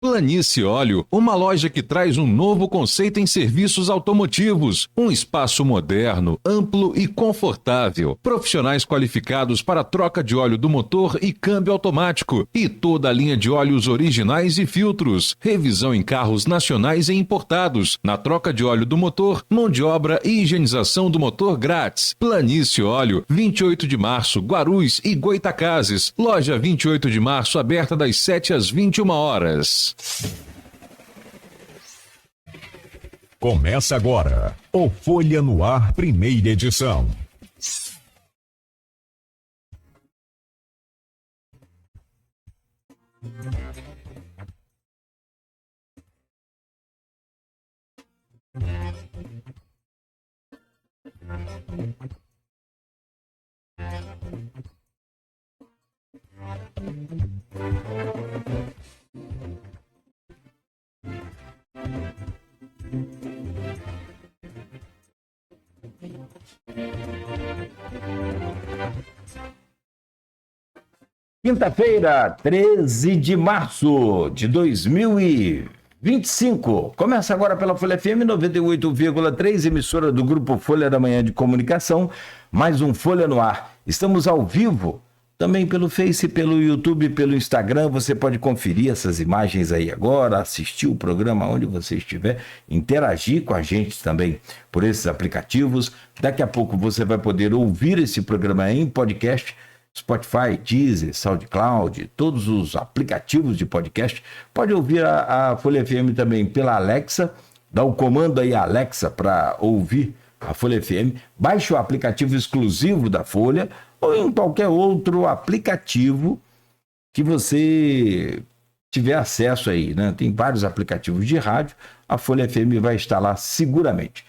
Planície Óleo, uma loja que traz um novo conceito em serviços automotivos, um espaço moderno, amplo e confortável, profissionais qualificados para troca de óleo do motor e câmbio automático e toda a linha de óleos originais e filtros, revisão em carros nacionais e importados, na troca de óleo do motor, mão de obra e higienização do motor grátis. Planície Óleo, 28 de março, Guarulhos e Goitacazes, loja 28 de março aberta das 7 às 21 horas. Começa agora o Folha no Ar, primeira edição. Quinta-feira, 13 de março de 2025. Começa agora pela Folha FM 98,3, emissora do Grupo Folha da Manhã de Comunicação. Mais um Folha no Ar. Estamos ao vivo, também pelo Face, pelo YouTube, pelo Instagram. Você pode conferir essas imagens aí agora, assistir o programa onde você estiver, interagir com a gente também por esses aplicativos. Daqui a pouco você vai poder ouvir esse programa em podcast, Spotify, Deezer, SoundCloud, todos os aplicativos de podcast. Pode ouvir a Folha FM também pela Alexa. Dá o comando aí, Alexa, para ouvir a Folha FM. Baixe o aplicativo exclusivo da Folha ou em qualquer outro aplicativo que você tiver acesso aí, né? Tem vários aplicativos de rádio. A Folha FM vai estar lá seguramente.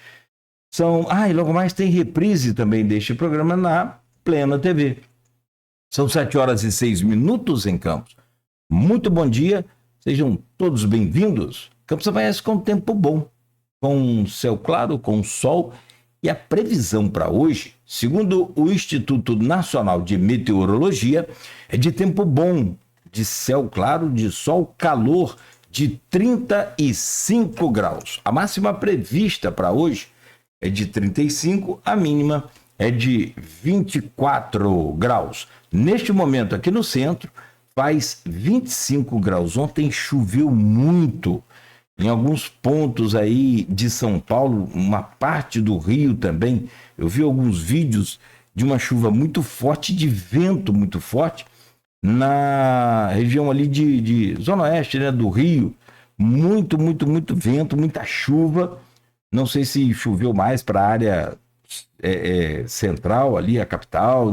E logo mais tem reprise também deste programa na Plena TV. São 7h06 em Campos. Muito bom dia, sejam todos bem-vindos. Campos amanhece com tempo bom, com céu claro, com sol. E a previsão para hoje, segundo o Instituto Nacional de Meteorologia, é de tempo bom, de céu claro, de sol, calor de 35 graus. A máxima prevista para hoje é de 35, a mínima é de 24 graus. Neste momento, aqui no centro, faz 25 graus. Ontem choveu muito em alguns pontos aí de São Paulo, uma parte do Rio também. Eu vi alguns vídeos de uma chuva muito forte, de vento muito forte, na região ali de Zona Oeste, né, do Rio. Muito vento, muita chuva. Não sei se choveu mais para a área central ali, a capital,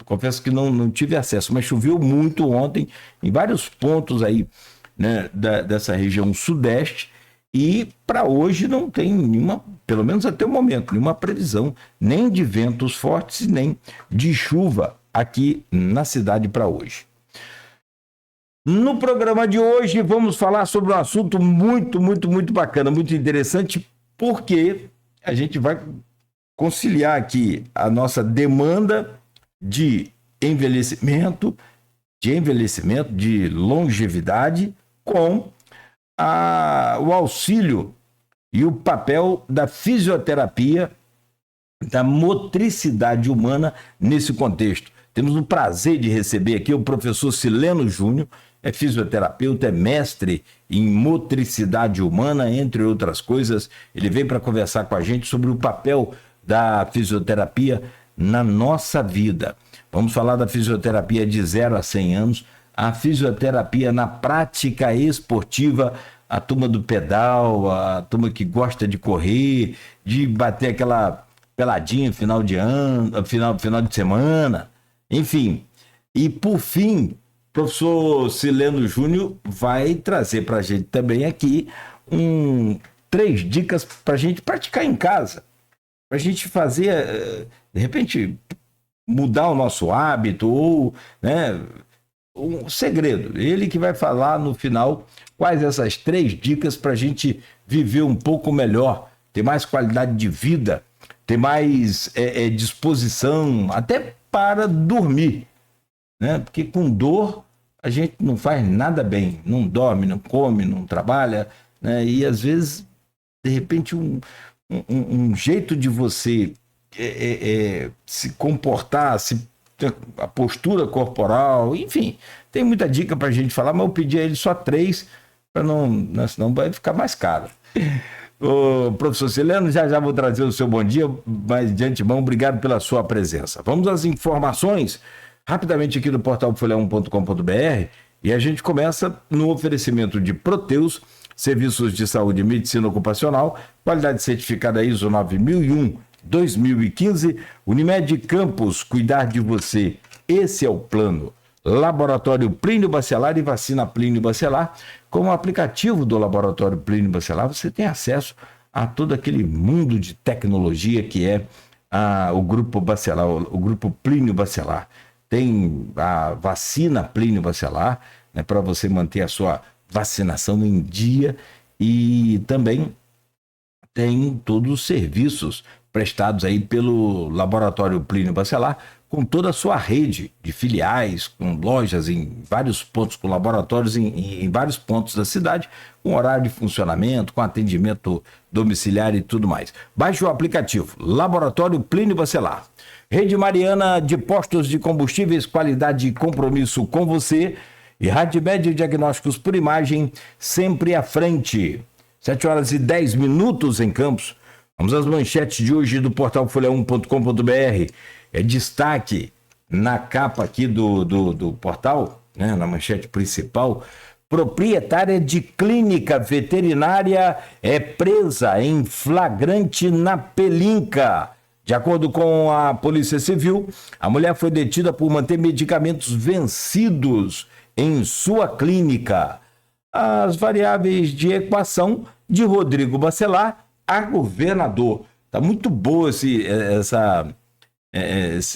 confesso que não tive acesso, mas choveu muito ontem em vários pontos aí, né, dessa região sudeste, e para hoje não tem nenhuma, pelo menos até o momento, nenhuma previsão, nem de ventos fortes, nem de chuva aqui na cidade para hoje. No programa de hoje vamos falar sobre um assunto muito bacana, muito interessante, porque a gente vai conciliar aqui a nossa demanda de envelhecimento, de longevidade, com o auxílio e o papel da fisioterapia, da motricidade humana nesse contexto. Temos o prazer de receber aqui o professor Sileno Júnior, é fisioterapeuta, é mestre em motricidade humana, entre outras coisas. Ele veio para conversar com a gente sobre o papel da fisioterapia na nossa vida. Vamos falar da fisioterapia de 0 a 100 anos, a fisioterapia na prática esportiva, a turma do pedal, a turma que gosta de correr, de bater aquela peladinha final de semana, enfim. E por fim, o professor Sileno Júnior vai trazer para a gente também aqui 3 dicas para a gente praticar em casa, para a gente fazer, de repente, mudar o nosso hábito ou, né, um segredo. Ele que vai falar no final quais essas 3 dicas para a gente viver um pouco melhor, ter mais qualidade de vida, ter mais disposição até para dormir, né? Porque com dor a gente não faz nada bem, não dorme, não come, não trabalha, né? E às vezes, de repente, um jeito de você se comportar, a postura corporal, enfim, tem muita dica para a gente falar, mas eu pedi a ele só 3, para não, senão vai ficar mais caro. Ô, professor Sileno, já vou trazer o seu bom dia, mas de antemão, obrigado pela sua presença. Vamos às informações, rapidamente aqui do portal folha1.com.br, e a gente começa no oferecimento de Proteus, serviços de saúde e medicina ocupacional, qualidade certificada ISO 9001-2015, Unimed Campos, cuidar de você, esse é o plano. Laboratório Plínio Bacelar e vacina Plínio Bacelar. Com o aplicativo do Laboratório Plínio Bacelar, você tem acesso a todo aquele mundo de tecnologia que é o Grupo Bacelar, o Grupo Plínio Bacelar. Tem a vacina Plínio Bacelar, né, para você manter a sua vacinação em dia, e também tem todos os serviços prestados aí pelo Laboratório Plínio Bacelar, com toda a sua rede de filiais, com lojas em vários pontos, com laboratórios em vários pontos da cidade, com horário de funcionamento, com atendimento domiciliar e tudo mais. Baixe o aplicativo Laboratório Plínio Bacelar. Rede Mariana de Postos de Combustíveis, qualidade e compromisso com você. E Radmed Diagnósticos por Imagem, sempre à frente. 7h10 em Campos. Vamos às manchetes de hoje do portal folha1.com.br. É destaque na capa aqui do portal, né, na manchete principal: proprietária de clínica veterinária é presa em flagrante na Pelinca. De acordo com a Polícia Civil, a mulher foi detida por manter medicamentos vencidos em sua clínica. As variáveis de equação de Rodrigo Bacelar a governador. Tá muito boa esse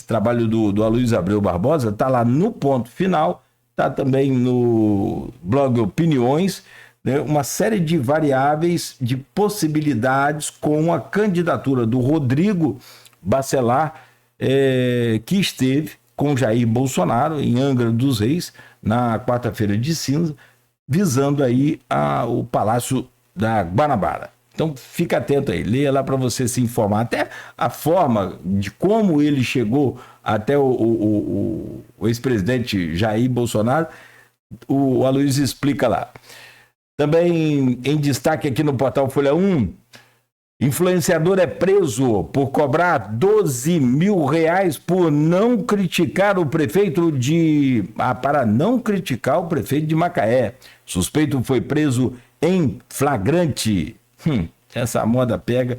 trabalho do Aloysio Abreu Barbosa, tá lá no ponto final, tá também no blog Opiniões, né, uma série de variáveis, de possibilidades com a candidatura do Rodrigo Bacelar, que esteve com Jair Bolsonaro em Angra dos Reis na quarta-feira de cinza, visando aí o Palácio da Guanabara. Então fica atento aí, leia lá para você se informar, até a forma de como ele chegou até o ex-presidente Jair Bolsonaro, o Aloysio explica lá. Também em destaque aqui no portal Folha 1, influenciador é preso por cobrar 12 mil reais por não criticar o prefeito para não criticar o prefeito de Macaé. Suspeito foi preso em flagrante. Essa moda pega.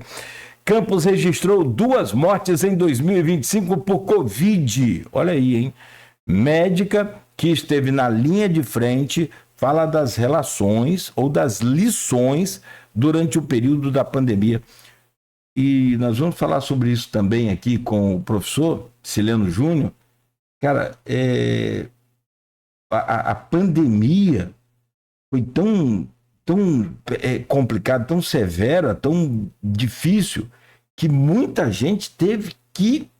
Campos registrou 2 mortes em 2025 por Covid. Olha aí, hein? Médica que esteve na linha de frente fala das relações ou das lições durante o período da pandemia. E nós vamos falar sobre isso também aqui com o professor Sileno Júnior. Cara, a pandemia foi tão complicada, tão severa, tão difícil, que muita gente teve que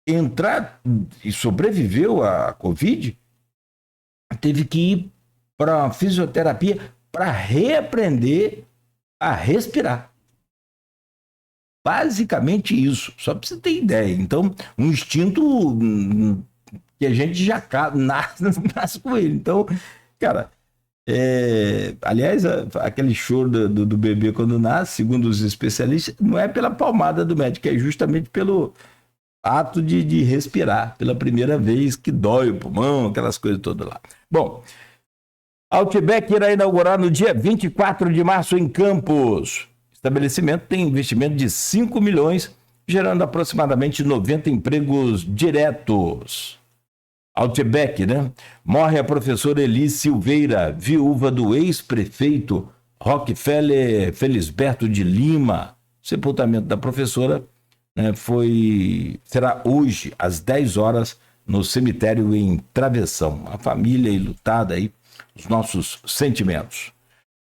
entrar e sobreviveu à Covid, teve que ir para a fisioterapia para reaprender a respirar. Basicamente isso, só para você ter ideia. Então, um instinto que a gente já nasce com ele. Então, cara, aliás, aquele choro do bebê quando nasce, segundo os especialistas, não é pela palmada do médico, é justamente pelo ato de respirar, pela primeira vez que dói o pulmão, aquelas coisas todas lá. Bom, Outback irá inaugurar no dia 24 de março em Campos. O estabelecimento tem investimento de 5 milhões, gerando aproximadamente 90 empregos diretos. Outback, né? Morre a professora Eli Silveira, viúva do ex-prefeito Rockefeller Felisberto de Lima. O sepultamento da professora, né, será hoje, às 10 horas, no cemitério em Travessão. A família enlutada aí, os nossos sentimentos.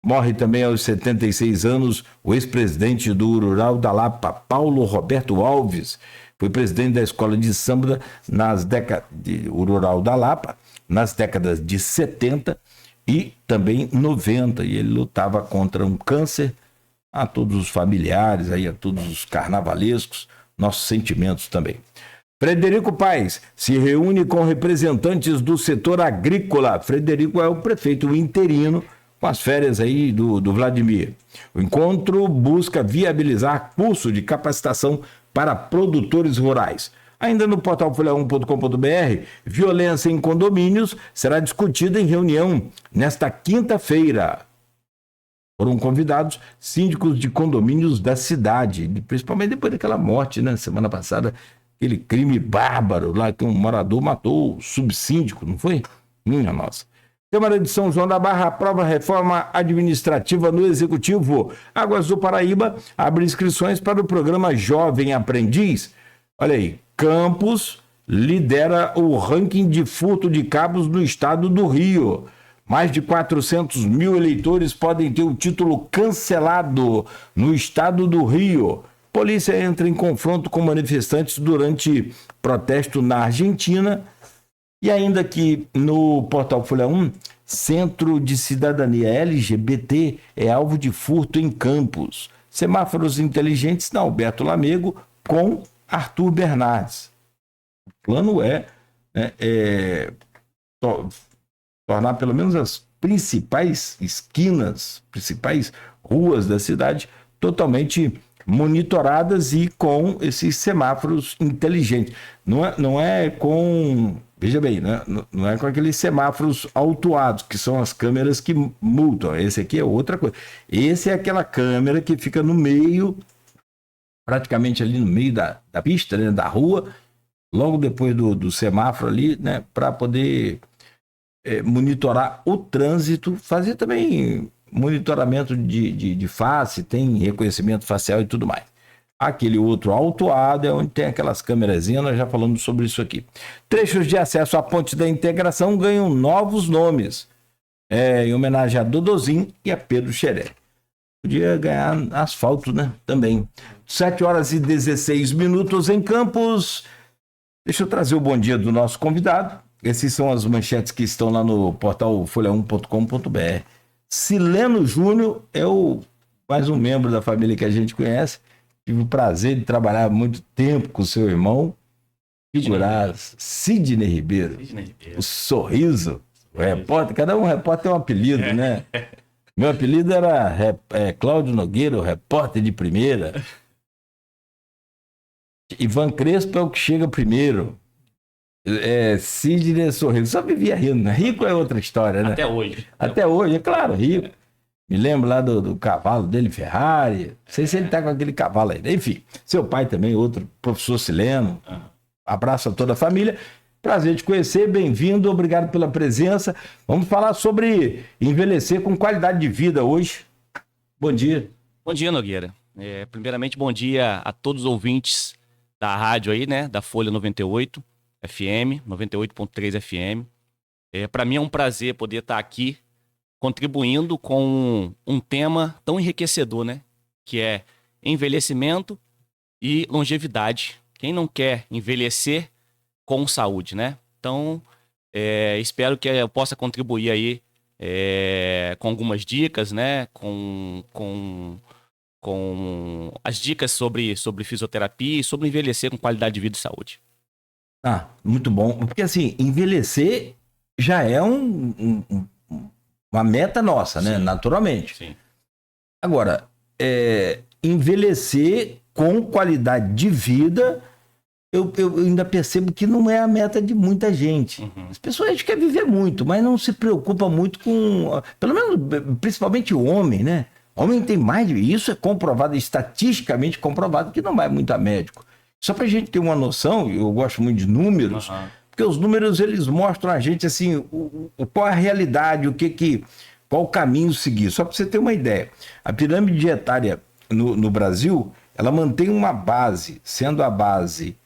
Morre também aos 76 anos o ex-presidente do Rural da Lapa, Paulo Roberto Alves. Foi presidente da escola de samba nas décadas de Rural da Lapa. nas décadas de 70 e também 90. E ele lutava contra um câncer. A todos os familiares, aí, a todos os carnavalescos, nossos sentimentos também. Frederico Paes se reúne com representantes do setor agrícola. Frederico é o prefeito interino, com as férias aí do Vladimir. O encontro busca viabilizar curso de capacitação para produtores rurais. Ainda no portal folha1.com.br, violência em condomínios será discutida em reunião nesta quinta-feira. Foram convidados síndicos de condomínios da cidade, principalmente depois daquela morte, né? Semana passada, aquele crime bárbaro lá que um morador matou o subsíndico, não foi? Minha nossa. Câmara de São João da Barra aprova reforma administrativa no Executivo. Águas do Paraíba abre inscrições para o programa Jovem Aprendiz. Olha aí, Campos lidera o ranking de furto de cabos no estado do Rio. Mais de 400 mil eleitores podem ter o título cancelado no estado do Rio. Polícia entra em confronto com manifestantes durante protesto na Argentina. E ainda aqui no portal Folha 1, Centro de Cidadania LGBT é alvo de furto em Campos. Semáforos inteligentes na Alberto Lamego com Arthur Bernardes. O plano tornar pelo menos as principais esquinas, principais ruas da cidade totalmente monitoradas e com esses semáforos inteligentes. Não é com, veja bem, não é com aqueles semáforos autuados, que são as câmeras que multam. Esse aqui é outra coisa. Esse é aquela câmera que fica no meio, praticamente ali no meio da pista, né, da rua, logo depois do semáforo ali, né, para poder monitorar o trânsito, fazer também monitoramento de face, tem reconhecimento facial e tudo mais. Aquele outro autuado é onde tem aquelas câmerazinhas, nós já falamos sobre isso aqui. Trechos de acesso à Ponte da Integração ganham novos nomes, em homenagem a Dodozin e a Pedro Xeré. Podia ganhar asfalto, né? Também. 7h16 em Campos. Deixa eu trazer o bom dia do nosso convidado. Essas são as manchetes que estão lá no portal folha1.com.br. Sileno Júnior é mais um membro da família que a gente conhece. Tive o prazer de trabalhar muito tempo com seu irmão. Figurar Sidney Ribeiro. O sorriso. O repórter, cada um repórter tem um apelido, né? Meu apelido era Cláudio Nogueira, o repórter de primeira. Ivan Crespo é o que chega primeiro. Sidney Sorriso. Só vivia rindo, né? Rico é outra história, né? Até hoje, é claro, rico. Me lembro lá do cavalo dele, Ferrari. Não sei se ele tá com aquele cavalo aí. Enfim, seu pai também, outro professor Sileno. Abraço a toda a família. Prazer te conhecer, bem-vindo, obrigado pela presença. Vamos falar sobre envelhecer com qualidade de vida hoje. Bom dia. Bom dia, Nogueira. Primeiramente, bom dia a todos os ouvintes da rádio aí, né? Da Folha 98 FM, 98.3 FM. Para mim é um prazer poder estar aqui contribuindo com um tema tão enriquecedor, né? Que é envelhecimento e longevidade. Quem não quer envelhecer com saúde, né? Então, espero que eu possa contribuir aí com algumas dicas, né? Com as dicas sobre fisioterapia e sobre envelhecer com qualidade de vida e saúde. Muito bom. Porque assim, envelhecer já é uma meta nossa, né? Sim. Naturalmente. Sim. Agora, envelhecer com qualidade de vida, eu ainda percebo que não é a meta de muita gente. Uhum. As pessoas querem viver muito, mas não se preocupa muito com... Pelo menos, principalmente o homem, né? O homem tem mais... Isso é comprovado, estatisticamente comprovado, que não vai muito a médico. Só pra gente ter uma noção, eu gosto muito de números, porque os números, eles mostram a gente, assim, qual é a realidade, qual o caminho seguir. Só pra você ter uma ideia. A pirâmide dietária no Brasil, ela mantém uma base, sendo a base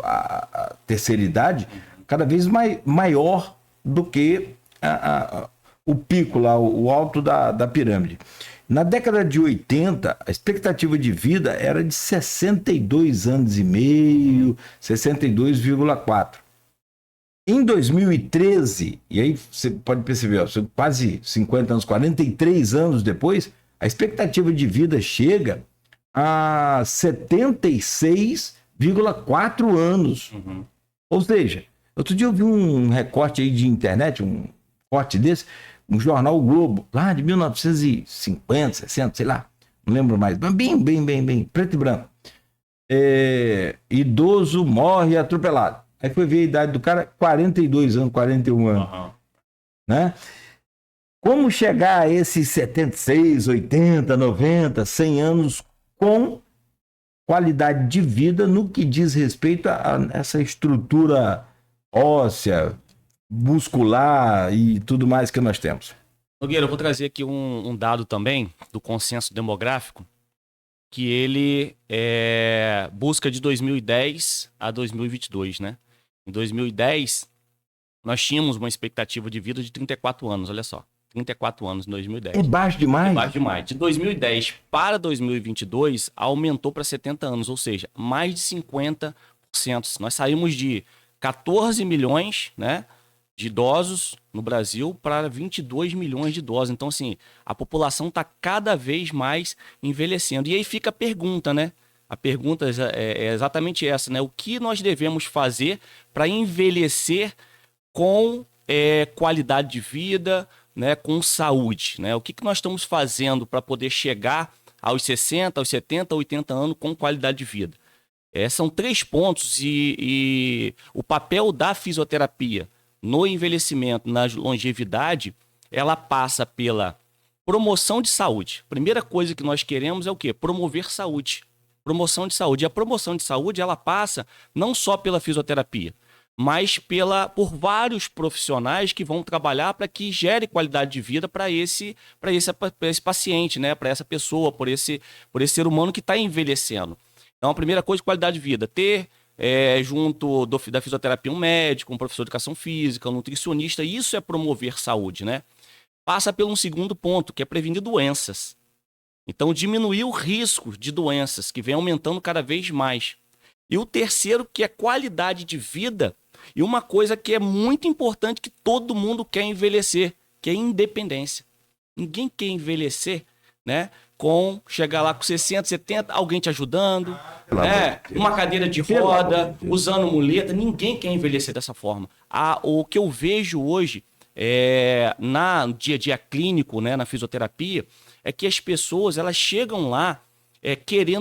a terceira idade, cada vez maior do que o pico lá, o alto da pirâmide. Na década de 80, a expectativa de vida era de 62 anos e meio, 62,4. Em 2013, e aí você pode perceber, ó, quase 50 anos, 43 anos depois, a expectativa de vida chega a 76,4 anos. Ou seja, outro dia eu vi um recorte aí de internet, um corte desse, um jornal o Globo, lá de 1950, 60, sei lá, não lembro mais, mas bem, preto e branco. Idoso morre atropelado. Aí foi ver a idade do cara, 42 anos, 41 anos. Né? Como chegar a esses 76, 80, 90, 100 anos com qualidade de vida no que diz respeito a essa estrutura óssea, muscular e tudo mais que nós temos? Nogueira, eu vou trazer aqui um dado também do consenso demográfico, que ele busca de 2010 a 2022, né? Em 2010, nós tínhamos uma expectativa de vida de 34 anos, olha só. 34 anos em 2010. É baixo demais? É baixo demais. De 2010 para 2022, aumentou para 70 anos, ou seja, mais de 50%. Nós saímos de 14 milhões, né, de idosos no Brasil para 22 milhões de idosos. Então, assim, a população está cada vez mais envelhecendo. E aí fica a pergunta, né? A pergunta é exatamente essa, né? O que nós devemos fazer para envelhecer com qualidade de vida, né, com saúde, né? O que nós estamos fazendo para poder chegar aos 60, aos 70, 80 anos com qualidade de vida? São 3 pontos e o papel da fisioterapia no envelhecimento, na longevidade, ela passa pela promoção de saúde. Primeira coisa que nós queremos é o quê? Promover saúde. Promoção de saúde. E a promoção de saúde, ela passa não só pela fisioterapia, mas por vários profissionais que vão trabalhar para que gere qualidade de vida para esse paciente, né? Para essa pessoa, por esse ser humano que está envelhecendo. Então, a primeira coisa, qualidade de vida. Ter junto da fisioterapia um médico, um professor de educação física, um nutricionista, isso é promover saúde, né? Passa pelo um segundo ponto, que é prevenir doenças. Então, diminuir o risco de doenças, que vem aumentando cada vez mais. E o terceiro, que é qualidade de vida, e uma coisa que é muito importante que todo mundo quer envelhecer, que é independência. Ninguém quer envelhecer, né, chegar lá com 60, 70, alguém te ajudando, né, uma cadeira de roda, usando muleta. Ninguém quer envelhecer dessa forma. O que eu vejo hoje no dia a dia clínico, né, na fisioterapia, é que as pessoas elas chegam lá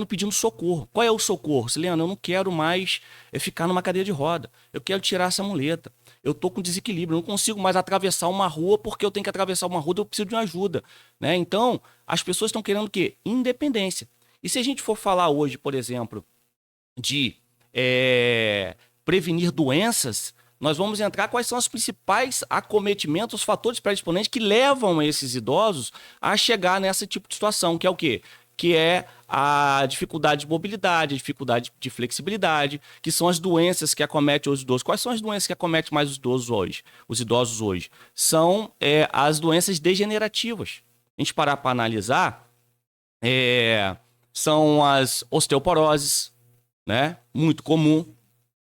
pedindo socorro. Qual é o socorro? Leandro, eu não quero mais ficar numa cadeira de roda. Eu quero tirar essa muleta. Eu estou com desequilíbrio, eu não consigo mais atravessar uma rua porque eu tenho que atravessar uma rua e eu preciso de uma ajuda. Né? Então, as pessoas estão querendo o quê? Independência. E se a gente for falar hoje, por exemplo, de prevenir doenças, nós vamos entrar quais são os principais acometimentos, os fatores predisponentes que levam esses idosos a chegar nesse tipo de situação, que é o quê? Que é a dificuldade de mobilidade, a dificuldade de flexibilidade, que são as doenças que acometem os idosos. Quais são as doenças que acometem mais os idosos hoje? São as doenças degenerativas. A gente parar para analisar, são as osteoporoses, né? Muito comum.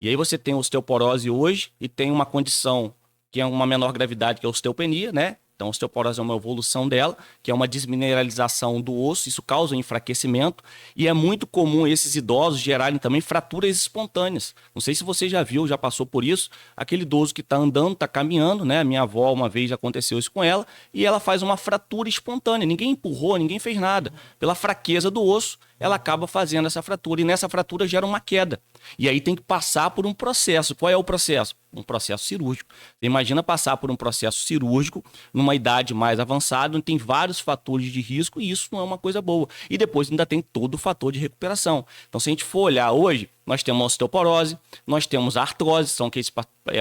E aí você tem osteoporose hoje e tem uma condição que é uma menor gravidade, que é a osteopenia, né? Então, a osteoporose é uma evolução dela, que é uma desmineralização do osso, isso causa um enfraquecimento, e é muito comum esses idosos gerarem também fraturas espontâneas. Não sei se você já viu, já passou por isso, aquele idoso que está andando, está caminhando, né? Minha avó, uma vez, aconteceu isso com ela, e ela faz uma fratura espontânea. Ninguém empurrou, ninguém fez nada. Pela fraqueza do osso, ela acaba fazendo essa fratura, e nessa fratura gera uma queda. E aí tem que passar por um processo. Qual é o processo? Um processo cirúrgico. Você imagina passar por um processo cirúrgico numa idade mais avançada, onde tem vários fatores de risco, e isso não é uma coisa boa. E depois ainda tem todo o fator de recuperação. Então, se a gente for olhar hoje, nós temos a osteoporose, nós temos a artrose, são aquelas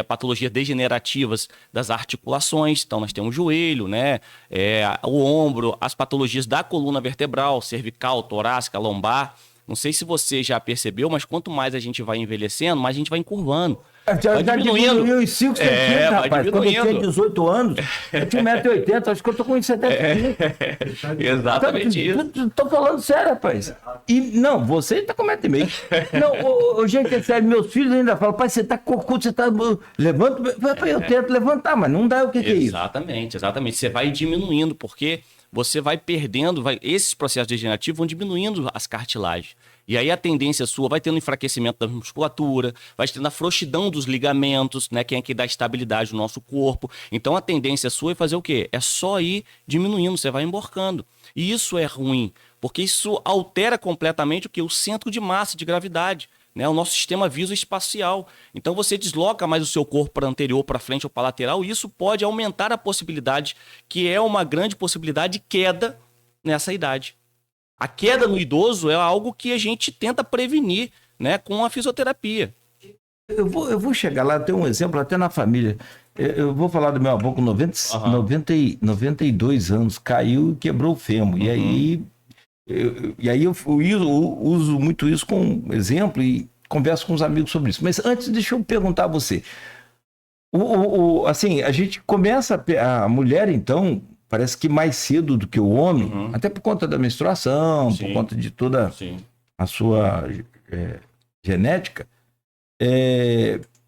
patologias degenerativas das articulações. Então, nós temos o joelho, né? O ombro, as patologias da coluna vertebral, cervical, torácica, lombar, Não sei se você já percebeu, mas quanto mais a gente vai envelhecendo, mais a gente vai encurvando. Já diminuiu os 5 centímetros, vai rapaz. Quando eu tinha diminuindo. 18 anos, eu tinha 1,80m, acho que eu tô com 1,75m. Exatamente isso. Tô falando sério, rapaz. E, não, você tá com 1,5m. Não, gente, é sério, meus filhos ainda falam, pai, você tá corcudo, você tá... Levanta, eu tento levantar, mas não dá, o que é isso? Exatamente. Você vai diminuindo, porque você vai perdendo, esses processos degenerativos vão diminuindo as cartilagens. E aí a tendência sua vai tendo enfraquecimento da musculatura, vai tendo a frouxidão dos ligamentos, né? Que é que dá estabilidade no nosso corpo. Então a tendência sua é fazer o quê? É só ir diminuindo, você vai emborcando. E isso é ruim, porque isso altera completamente o que? O centro de massa, de gravidade. Né, o nosso sistema visoespacial. Então você desloca mais o seu corpo para anterior, para frente ou para lateral, e isso pode aumentar a possibilidade, que é uma grande possibilidade de queda nessa idade. A queda no idoso é algo que a gente tenta prevenir, né, com a fisioterapia. Eu vou chegar lá, tem um exemplo até na família. Eu vou falar do meu avô com 92 anos, caiu e quebrou o fêmur. E aí eu uso muito isso como exemplo e converso com os amigos sobre isso. Mas antes, deixa eu perguntar a você. Assim, a gente começa, a mulher, então, parece que mais cedo do que o homem, até por conta da menstruação, por conta de toda a sua genética,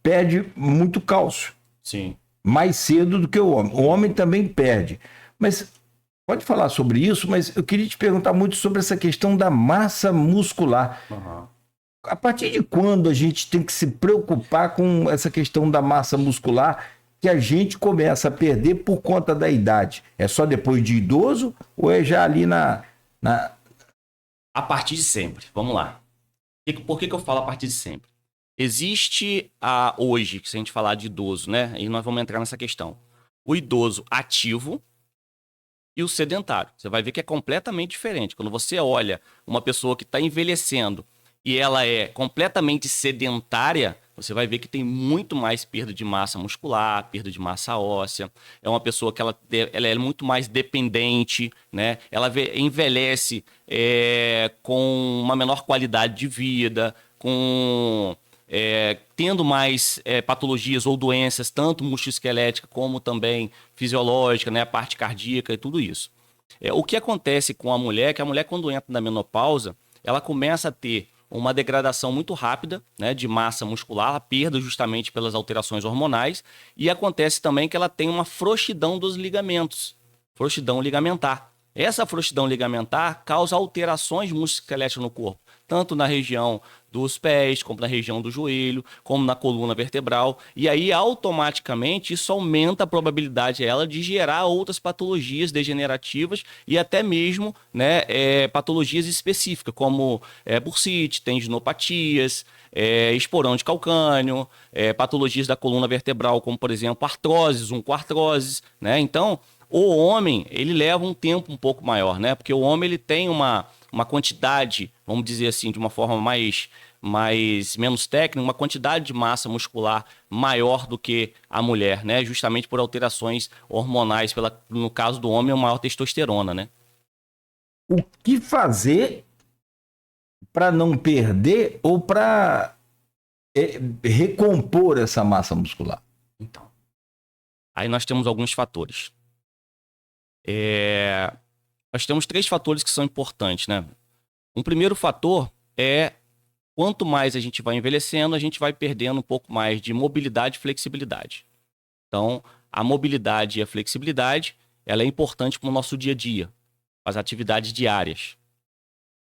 perde muito cálcio. Sim. Mais cedo do que o homem. O homem também perde. Mas... pode falar sobre isso, mas eu queria te perguntar muito sobre essa questão da massa muscular. A partir de quando a gente tem que se preocupar com essa questão da massa muscular que a gente começa a perder por conta da idade? É só depois de idoso ou é já ali na... A partir de sempre. Vamos lá. Por que eu falo a partir de sempre? Existe hoje, se a gente falar de idoso, né? E nós vamos entrar nessa questão. O idoso ativo e o sedentário. Você vai ver que é completamente diferente. Quando você olha uma pessoa que está envelhecendo e ela é completamente sedentária, você vai ver que tem muito mais perda de massa muscular, perda de massa óssea. É uma pessoa que ela é muito mais dependente, né? Ela envelhece com uma menor qualidade de vida, tendo mais patologias ou doenças, tanto musculoesquelética como também fisiológica, né, a parte cardíaca e tudo isso. O que acontece com a mulher, que a mulher quando entra na menopausa, ela começa a ter uma degradação muito rápida, né, de massa muscular, a perda justamente pelas alterações hormonais, e acontece também que ela tem uma frouxidão dos ligamentos, frouxidão ligamentar. Essa frouxidão ligamentar causa alterações musculoesqueléticas no corpo, tanto na região dos pés, como na região do joelho, como na coluna vertebral. E aí, automaticamente, isso aumenta a probabilidade dela de gerar outras patologias degenerativas e até mesmo, né, patologias específicas, como bursite, tendinopatias, esporão de calcânio, patologias da coluna vertebral, como, por exemplo, artroses, oncoartroses, né? Então, o homem, ele leva um tempo um pouco maior, né? Porque o homem, ele tem uma quantidade, vamos dizer assim, de uma forma menos técnica, uma quantidade de massa muscular maior do que a mulher, né? Justamente por alterações hormonais, no caso do homem, é maior testosterona, né? O que fazer para não perder ou para recompor essa massa muscular? Então, aí nós temos alguns fatores. Nós temos 3 fatores que são importantes, né? Um primeiro fator é quanto mais a gente vai envelhecendo, a gente vai perdendo um pouco mais de mobilidade e flexibilidade. Então, a mobilidade e a flexibilidade, ela é importante para o nosso dia a dia, as atividades diárias.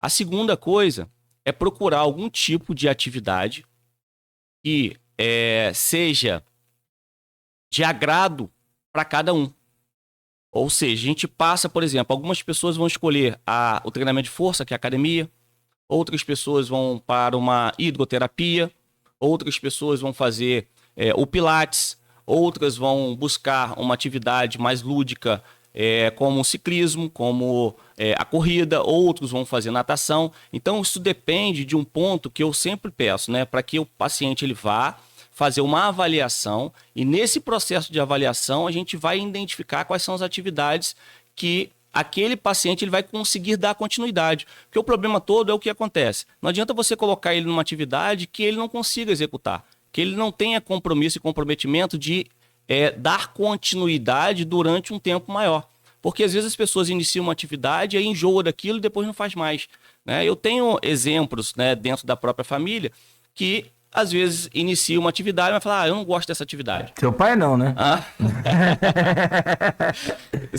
A segunda coisa é procurar algum tipo de atividade que seja de agrado para cada um. Ou seja, a gente passa, por exemplo, algumas pessoas vão escolher o treinamento de força, que é a academia, outras pessoas vão para uma hidroterapia, outras pessoas vão fazer o pilates, outras vão buscar uma atividade mais lúdica, como o ciclismo, como a corrida, outros vão fazer natação. Então, isso depende de um ponto que eu sempre peço, né, para que o paciente ele vá fazer uma avaliação, e nesse processo de avaliação a gente vai identificar quais são as atividades que aquele paciente ele vai conseguir dar continuidade. Porque o problema todo é o que acontece. Não adianta você colocar ele numa atividade que ele não consiga executar, que ele não tenha compromisso e comprometimento de dar continuidade durante um tempo maior. Porque às vezes as pessoas iniciam uma atividade, aí enjoam daquilo e depois não faz mais. Né? Eu tenho exemplos, né, dentro da própria família que às vezes inicia uma atividade, mas fala, eu não gosto dessa atividade. Seu pai não, né?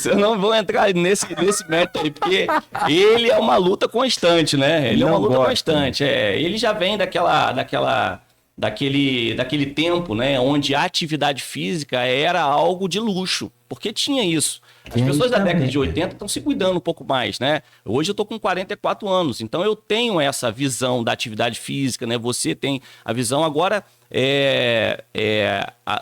Eu não vou entrar nesse mérito aí, porque ele é uma luta constante, né? Ele é uma luta constante. Ele já vem daquele tempo, né, onde a atividade física era algo de luxo, porque tinha isso. As pessoas da década de 80 estão se cuidando um pouco mais, né? Hoje eu estou com 44 anos, então eu tenho essa visão da atividade física, né? Você tem a visão agora.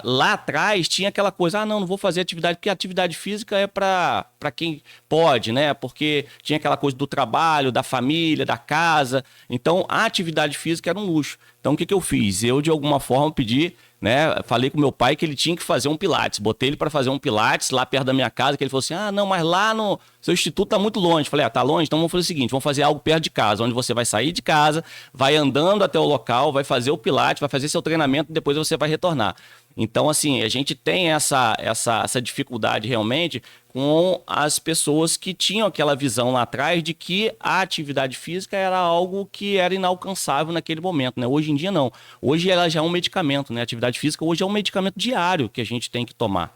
Lá atrás tinha aquela coisa, não vou fazer atividade, porque a atividade física é para quem pode, né? Porque tinha aquela coisa do trabalho, da família, da casa. Então a atividade física era um luxo. Então o que eu fiz? Eu, de alguma forma, pedi, né? Falei com meu pai que ele tinha que fazer um pilates. Botei ele para fazer um pilates lá perto da minha casa, que ele falou assim, não, mas lá no seu instituto tá muito longe. Falei, tá longe? Então vamos fazer o seguinte, vamos fazer algo perto de casa, onde você vai sair de casa, vai andando até o local, vai fazer o pilates, vai fazer seu treinamento e depois você vai retornar. Então, assim, a gente tem essa dificuldade realmente com as pessoas que tinham aquela visão lá atrás de que a atividade física era algo que era inalcançável naquele momento, né? Hoje em dia, não. Hoje ela já é um medicamento, né? A atividade física hoje é um medicamento diário que a gente tem que tomar.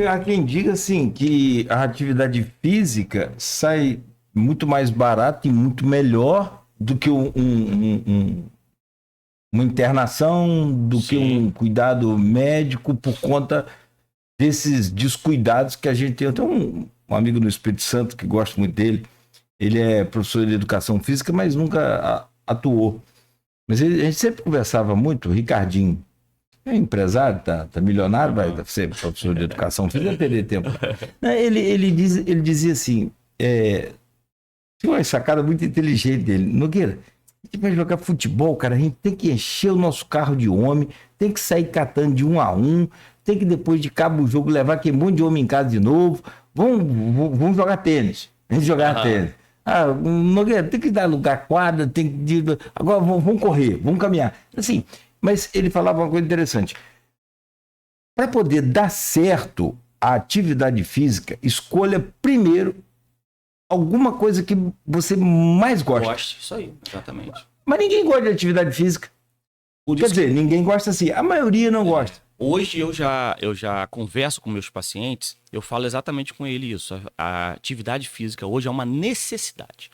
Há quem diga, assim, que a atividade física sai muito mais barata e muito melhor do que uma internação, do que um cuidado médico por conta desses descuidados que a gente tem. Eu tenho um amigo no Espírito Santo que gosto muito dele. Ele é professor de educação física, mas nunca atuou. Mas a gente sempre conversava muito, o Ricardinho. É empresário, tá milionário, vai ser professor de educação física, vai perder tempo. Ele dizia assim, tinha uma sacada muito inteligente dele. Nogueira, a gente vai jogar futebol, cara, a gente tem que encher o nosso carro de homem, tem que sair catando de 1 a 1, tem que depois de cabo o jogo levar aquele monte de homem em casa de novo, vamos jogar tênis, a gente jogar tênis. Nogueira, tem que dar lugar quadra, tem que... Agora vamos correr, vamos caminhar. Assim, mas ele falava uma coisa interessante. Para poder dar certo a atividade física, escolha primeiro alguma coisa que você mais gosta. Isso aí, exatamente. Mas ninguém gosta de atividade física. Quer dizer, ninguém gosta assim. A maioria não gosta. Hoje eu já converso com meus pacientes, eu falo exatamente com ele isso. A atividade física hoje é uma necessidade.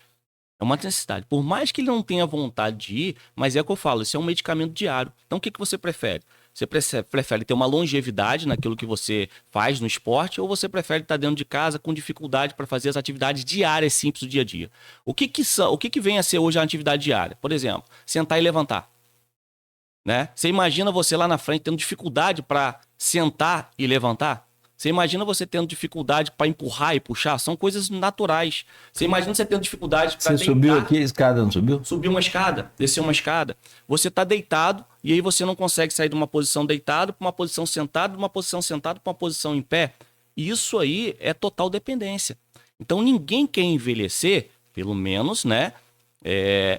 É uma necessidade. Por mais que ele não tenha vontade de ir, mas é o que eu falo, isso é um medicamento diário. Então o que você prefere? Você prefere ter uma longevidade naquilo que você faz no esporte ou você prefere estar dentro de casa com dificuldade para fazer as atividades diárias simples do dia a dia? O que vem a ser hoje a atividade diária? Por exemplo, sentar e levantar. Né? Você imagina você lá na frente tendo dificuldade para sentar e levantar? Você imagina você tendo dificuldade para empurrar e puxar? São coisas naturais. Você imagina você tendo dificuldade para deitar. Você subiu aqui a escada, não subiu? Subiu uma escada, desceu uma escada. Você está deitado e aí você não consegue sair de uma posição deitado para uma posição sentado, de uma posição sentado para uma posição em pé. Isso aí é total dependência. Então ninguém quer envelhecer, pelo menos, né?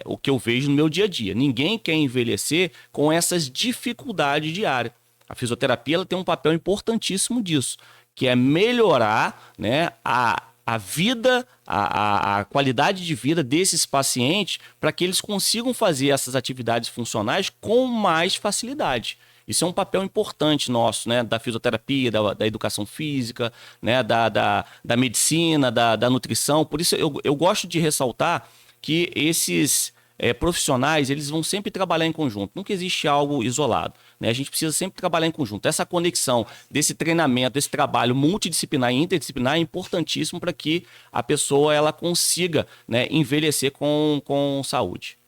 O que eu vejo no meu dia a dia. Ninguém quer envelhecer com essas dificuldades diárias. A fisioterapia ela tem um papel importantíssimo disso, que é melhorar, né, a vida, a qualidade de vida desses pacientes para que eles consigam fazer essas atividades funcionais com mais facilidade. Isso é um papel importante nosso, né, da fisioterapia, da educação física, né, da medicina, da nutrição. Por isso eu gosto de ressaltar que esses profissionais, eles vão sempre trabalhar em conjunto. Nunca existe algo isolado. Né? A gente precisa sempre trabalhar em conjunto. Essa conexão desse treinamento, desse trabalho multidisciplinar e interdisciplinar é importantíssimo para que a pessoa ela consiga, né, envelhecer com saúde.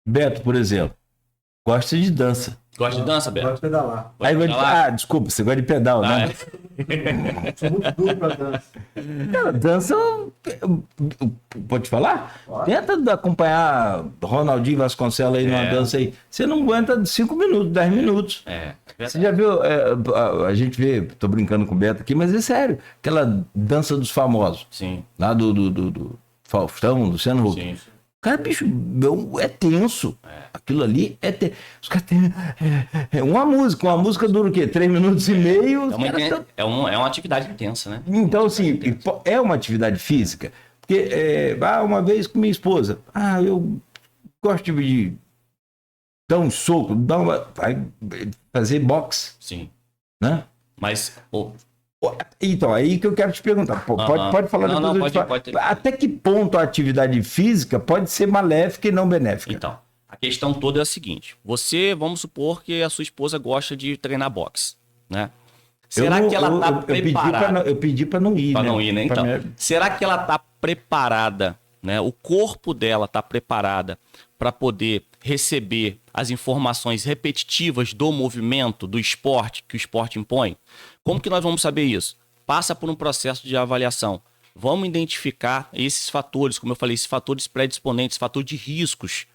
Beto, por exemplo, gosta de dança. Gosta de dança, Beto? Gosto de pedalar. Aí Gosta de pedalar? Ah, desculpa, você gosta de pedal, né? Sou muito duro pra dança. Cara, dança, pode falar? Pode. Tenta acompanhar Ronaldinho Vasconcelos aí numa dança aí. Você não aguenta 5 minutos, 10 minutos. Você já viu, a gente vê, tô brincando com o Beto aqui, mas é sério, aquela dança dos famosos, Sim, lá do Faustão, Luciano Huck. sim. Cara, bicho, é tenso. Aquilo ali é tenso. Os caras têm. Uma música dura o quê? 3 minutos e meio. Os caras tão- É uma atividade intensa, né? Então, assim, é uma atividade física. Porque uma vez com minha esposa, eu gosto de dar um soco, vai fazer boxe, Sim. né? Mas, pô, Então, aí que eu quero te perguntar. Pode falar Não, depois. não, eu te pode- falo. Até que ponto a atividade física pode ser maléfica e não benéfica? então, a questão toda é a seguinte. Vamos supor que a sua esposa gosta de treinar boxe, né? Será que ela tá preparada? Eu pedi para não ir. Para né? não ir, né? Pra Então, me- será que ela tá preparada, né? O corpo dela tá preparada para poder receber as informações repetitivas do movimento, do esporte, que o esporte impõe? Como que nós vamos saber isso? Passa por um processo de avaliação. Vamos identificar esses fatores, como eu falei, esses fatores predisponentes, fatores de riscos.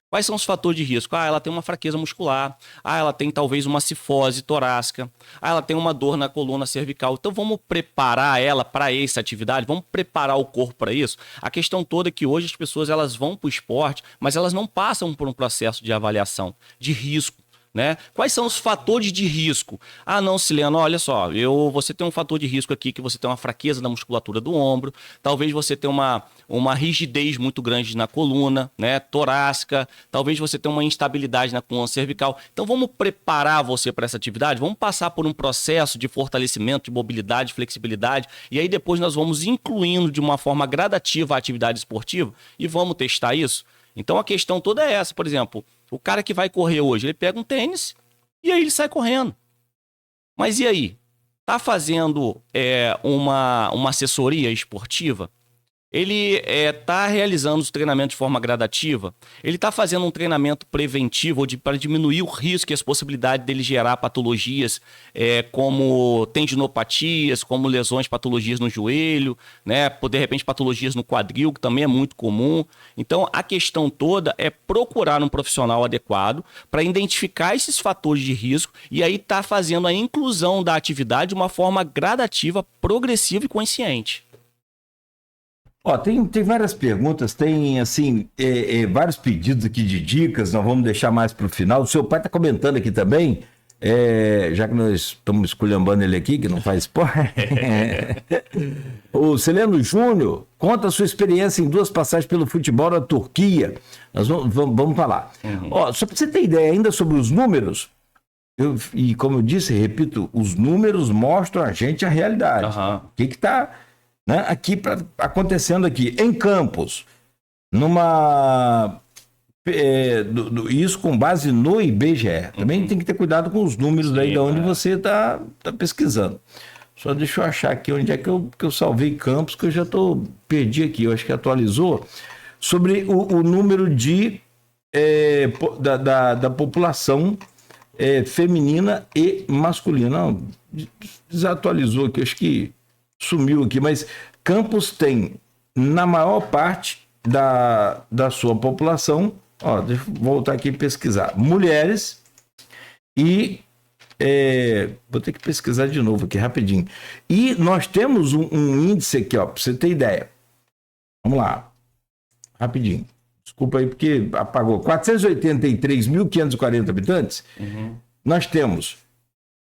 Quais são os fatores de risco? Ela tem uma fraqueza muscular. Ela tem talvez uma cifose torácica. Ela tem uma dor na coluna cervical. Então vamos preparar ela para essa atividade? Vamos preparar o corpo para isso? A questão toda é que hoje as pessoas elas vão para o esporte, mas elas não passam por um processo de avaliação de risco. Né? Quais são os fatores de risco? Não, Sileno, olha só, você tem um fator de risco aqui que você tem uma fraqueza na musculatura do ombro, talvez você tenha uma rigidez muito grande na coluna, né, torácica, talvez você tenha uma instabilidade na coluna cervical. Então vamos preparar você para essa atividade, vamos passar por um processo de fortalecimento, de mobilidade, flexibilidade, e aí depois nós vamos incluindo de uma forma gradativa a atividade esportiva e vamos testar isso. Então a questão toda é essa, por exemplo, o cara que vai correr hoje, ele pega um tênis e aí ele sai correndo. Mas e aí? Tá fazendo uma assessoria esportiva? Ele está realizando os treinamentos de forma gradativa? Ele está fazendo um treinamento preventivo para diminuir o risco e as possibilidades dele gerar patologias como tendinopatias, como lesões, patologias no joelho, né? De repente patologias no quadril, que também é muito comum. Então a questão toda é procurar um profissional adequado para identificar esses fatores de risco e aí tá fazendo a inclusão da atividade de uma forma gradativa, progressiva e consciente. Tem várias perguntas, tem assim, vários pedidos aqui de dicas, nós vamos deixar mais para o final. O seu pai está comentando aqui também, já que nós estamos esculhambando ele aqui, que não faz esporte. O Celeno Júnior conta a sua experiência em 2 passagens pelo futebol na Turquia. Nós vamos falar. Só para você ter ideia ainda sobre os números, e como eu disse, repito, os números mostram a gente a realidade. Uhum. O que está... Né? Acontecendo aqui em Campos, isso com base no IBGE. Também tem que ter cuidado com os números aí de onde você está pesquisando. Só deixa eu achar aqui onde é que eu salvei Campos, que eu já perdi aqui, eu acho que atualizou, sobre o número da população feminina e masculina. Não, desatualizou aqui, acho que sumiu aqui, mas Campos tem, na maior parte da sua população, deixa eu voltar aqui e pesquisar, mulheres e, vou ter que pesquisar de novo aqui, rapidinho, e nós temos um índice aqui, para você ter ideia, vamos lá, rapidinho, desculpa aí porque apagou, 483.540 habitantes, nós temos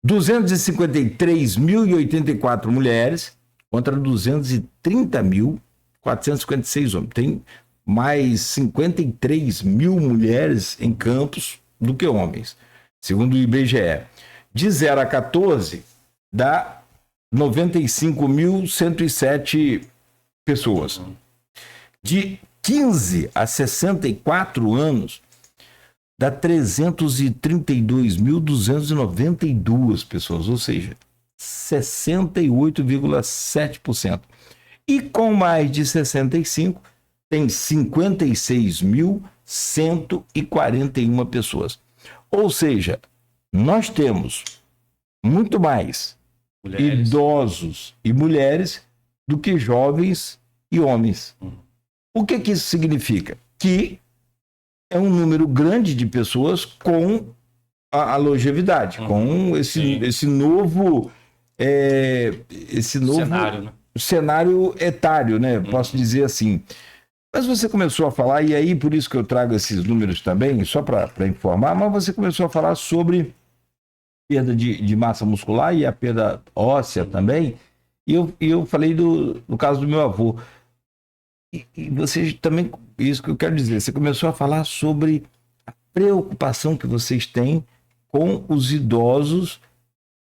253.084 mulheres contra 230.456 homens. Tem mais 53 mil mulheres em Campos do que homens, segundo o IBGE. De 0 a 14, dá 95.107 pessoas. De 15 a 64 anos, dá 332.292 pessoas, ou seja, 68,7%. E com mais de 65, tem 56.141 pessoas. Ou seja, nós temos muito mais Mulheres. idosos e mulheres do que jovens e homens. O que isso significa? Que é um número grande de pessoas com a longevidade, com esse novo Cenário, né? cenário etário, né? Posso dizer assim. Mas você começou a falar, e aí por isso que eu trago esses números também, só para informar, mas você começou a falar sobre perda de massa muscular e a perda óssea também, e eu falei do caso do meu avô. E você também, isso que eu quero dizer, você começou a falar sobre a preocupação que vocês têm com os idosos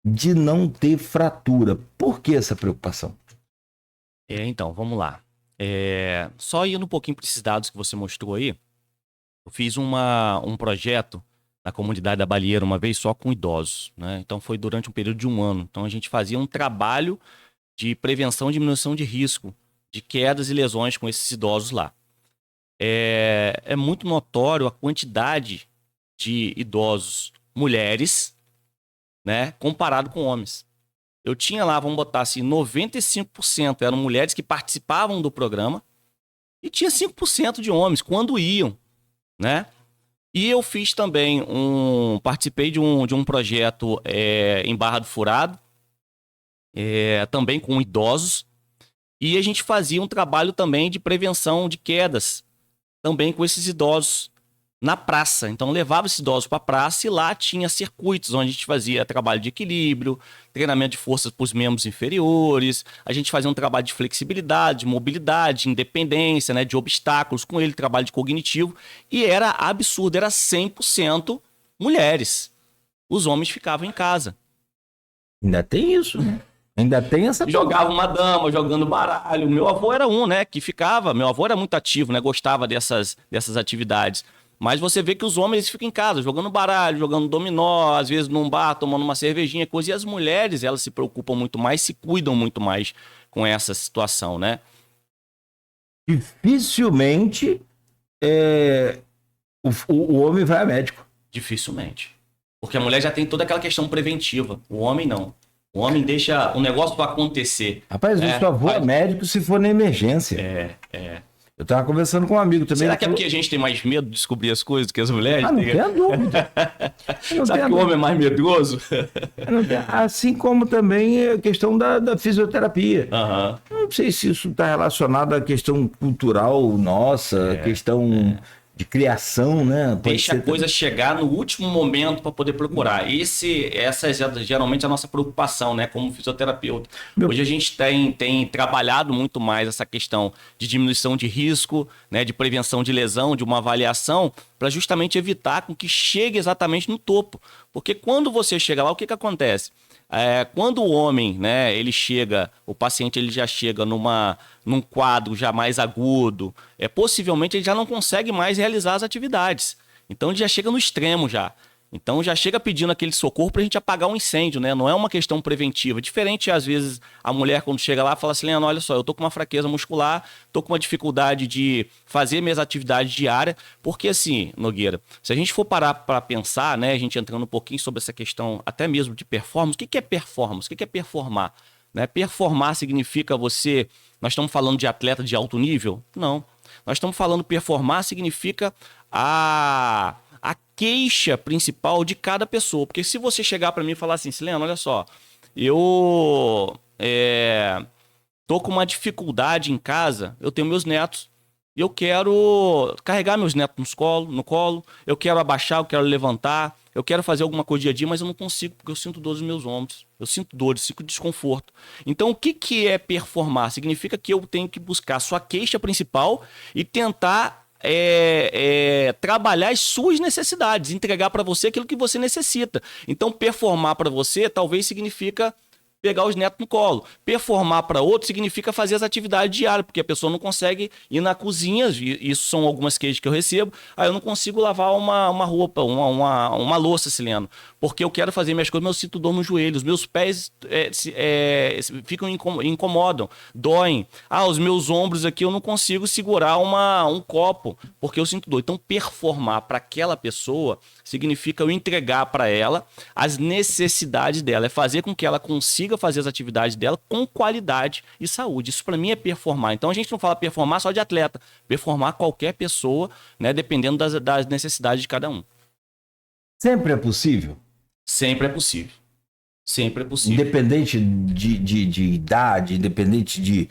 de não ter fratura. Por que essa preocupação? Então, vamos lá. Só indo um pouquinho para esses dados que você mostrou aí, eu fiz um projeto na comunidade da Balieira uma vez só com idosos, né? Então foi durante um período de 1 ano. Então a gente fazia um trabalho de prevenção e diminuição de risco de quedas e lesões com esses idosos lá. É muito notório a quantidade de idosos mulheres, né, comparado com homens. Eu tinha lá, vamos botar assim, 95% eram mulheres que participavam do programa e tinha 5% de homens quando iam, né? E eu fiz também participei de um projeto em Barra do Furado, também com idosos, e a gente fazia um trabalho também de prevenção de quedas, também com esses idosos na praça. Então levava esses idosos para a praça e lá tinha circuitos onde a gente fazia trabalho de equilíbrio, treinamento de forças para os membros inferiores, a gente fazia um trabalho de flexibilidade, de mobilidade, de independência, né, de obstáculos com ele, trabalho de cognitivo, e era absurdo, era 100% mulheres. Os homens ficavam em casa. Ainda tem isso, né? Ainda tem essa... Jogava uma dama, jogando baralho. Meu avô era né, que ficava... Meu avô era muito ativo, né, gostava dessas atividades. Mas você vê que os homens eles ficam em casa, jogando baralho, jogando dominó, às vezes num bar, tomando uma cervejinha, coisa. E as mulheres, elas se preocupam muito mais, se cuidam muito mais com essa situação, né? Dificilmente o homem vai a médico. Dificilmente. Porque a mulher já tem toda aquela questão preventiva. O homem não. O homem deixa o negócio para acontecer. Rapaz, eu só vou a médico se for na emergência. Eu tava conversando com um amigo também. Será que é porque a gente tem mais medo de descobrir as coisas que as mulheres? Não tenho dúvida. Sabe que o homem é mais medroso? Assim como também a questão da fisioterapia. Uhum. Não sei se isso está relacionado à questão cultural nossa, questão de criação, né? Deixa a coisa chegar no último momento para poder procurar. Essa é geralmente a nossa preocupação, né? Como fisioterapeuta. Hoje a gente tem trabalhado muito mais essa questão de diminuição de risco, né? De prevenção de lesão, de uma avaliação, para justamente evitar com que chegue exatamente no topo. Porque quando você chega lá, o que acontece? Quando o homem, né, ele chega, o paciente ele já chega num quadro já mais agudo, possivelmente ele já não consegue mais realizar as atividades. Então ele já chega no extremo já. Então já chega pedindo aquele socorro para a gente apagar um incêndio, né? Não é uma questão preventiva. Diferente, às vezes, a mulher quando chega lá fala assim, Leandro, olha só, eu tô com uma fraqueza muscular, tô com uma dificuldade de fazer minhas atividades diárias, porque assim, Nogueira, se a gente for parar para pensar, né, a gente entrando um pouquinho sobre essa questão até mesmo de performance, o que é performance? O que é performar? Né? Performar significa nós estamos falando de atleta de alto nível? Não. Nós estamos falando performar significa a queixa principal de cada pessoa. Porque se você chegar para mim e falar assim, Sileno, olha só, eu tô com uma dificuldade em casa, eu tenho meus netos, e eu quero carregar meus netos no colo, eu quero abaixar, eu quero levantar, eu quero fazer alguma coisa dia a dia, mas eu não consigo, porque eu sinto dor nos meus ombros, eu sinto dor, eu sinto desconforto. Então, o que é performar? Significa que eu tenho que buscar a sua queixa principal e tentar trabalhar as suas necessidades, entregar para você aquilo que você necessita. Então, performar para você talvez significa pegar os netos no colo. Performar para outro significa fazer as atividades diárias, porque a pessoa não consegue ir na cozinha, e isso são algumas queixas que eu recebo, aí eu não consigo lavar uma roupa, uma louça, Sileno, porque eu quero fazer minhas coisas, mas eu sinto dor no joelho, os meus pés ficam incomodam, doem. Os meus ombros aqui eu não consigo segurar um copo, porque eu sinto dor. Então, performar para aquela pessoa significa eu entregar para ela as necessidades dela, é fazer com que ela consiga fazer as atividades dela com qualidade e saúde. Isso para mim é performar. Então a gente não fala performar só de atleta, performar qualquer pessoa, né, dependendo das necessidades de cada um. Sempre é possível? Sempre é possível. Sempre é possível. Independente de idade, independente de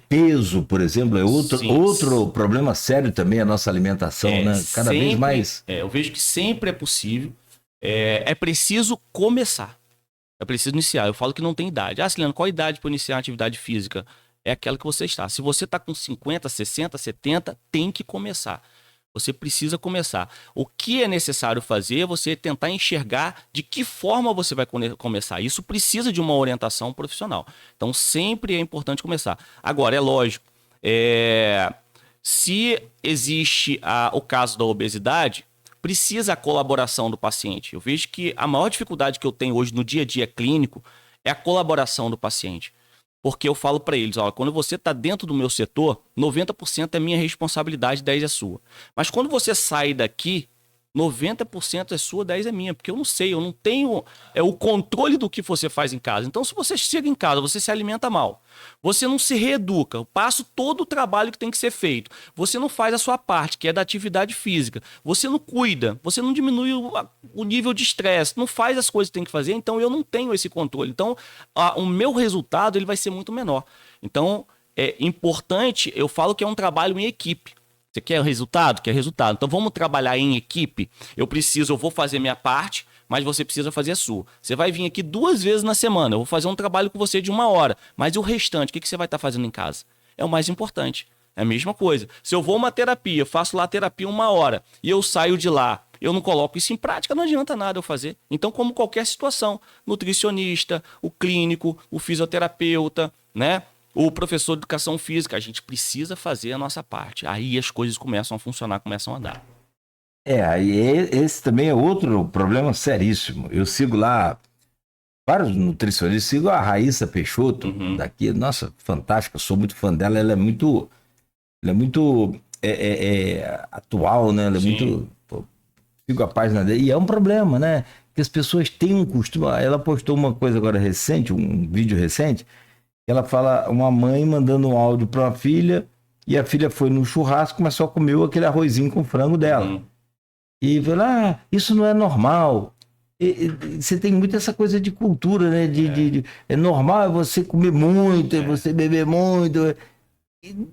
peso, por exemplo, é outro problema sério também a nossa alimentação, né? Cada vez mais. Eu vejo que sempre é possível. É preciso começar. É preciso iniciar. Eu falo que não tem idade. Sileno, qual a idade para iniciar uma atividade física? É aquela que você está. Se você está com 50, 60, 70, tem que começar. Você precisa começar. O que é necessário fazer é você tentar enxergar de que forma você vai começar. Isso precisa de uma orientação profissional. Então, sempre é importante começar. Agora, é lógico, se existe o caso da obesidade, precisa a colaboração do paciente. Eu vejo que a maior dificuldade que eu tenho hoje no dia a dia clínico é a colaboração do paciente. Porque eu falo para eles, quando você está dentro do meu setor, 90% é minha responsabilidade, 10% é sua. Mas quando você sai daqui, 90% é sua, 10% é minha, porque eu não sei, eu não tenho o controle do que você faz em casa. Então, se você chega em casa, você se alimenta mal, você não se reeduca, eu passo todo o trabalho que tem que ser feito, você não faz a sua parte, que é da atividade física, você não cuida, você não diminui o nível de estresse, não faz as coisas que tem que fazer, então eu não tenho esse controle. Então, o meu resultado ele vai ser muito menor. Então, é importante, eu falo que é um trabalho em equipe. Você quer resultado? Quer resultado. Então vamos trabalhar em equipe. Eu vou fazer minha parte, mas você precisa fazer a sua. Você vai vir aqui 2 vezes na semana. Eu vou fazer um trabalho com você de 1 hora. Mas e o restante? O que você vai estar fazendo em casa? É o mais importante. É a mesma coisa. Se eu vou a uma terapia, eu faço lá a terapia 1 hora e eu saio de lá, eu não coloco isso em prática, não adianta nada eu fazer. Então, como qualquer situação, nutricionista, o clínico, o fisioterapeuta, né? O professor de educação física, a gente precisa fazer a nossa parte. Aí as coisas começam a funcionar, começam a andar. Aí esse também é outro problema seríssimo. Eu sigo lá vários nutricionistas, sigo a Raíssa Peixoto, daqui, nossa, fantástica, sou muito fã dela, ela é muito atual, né? Ela é muito... sigo a página dela, e é um problema, né? Que as pessoas têm um costume... Ela postou uma coisa agora recente, um vídeo recente, ela fala, uma mãe mandando um áudio para uma filha, e a filha foi no churrasco, mas só comeu aquele arrozinho com frango dela. E falou, isso não é normal. Você tem muito essa coisa de cultura, né? É normal você comer muito, você beber muito.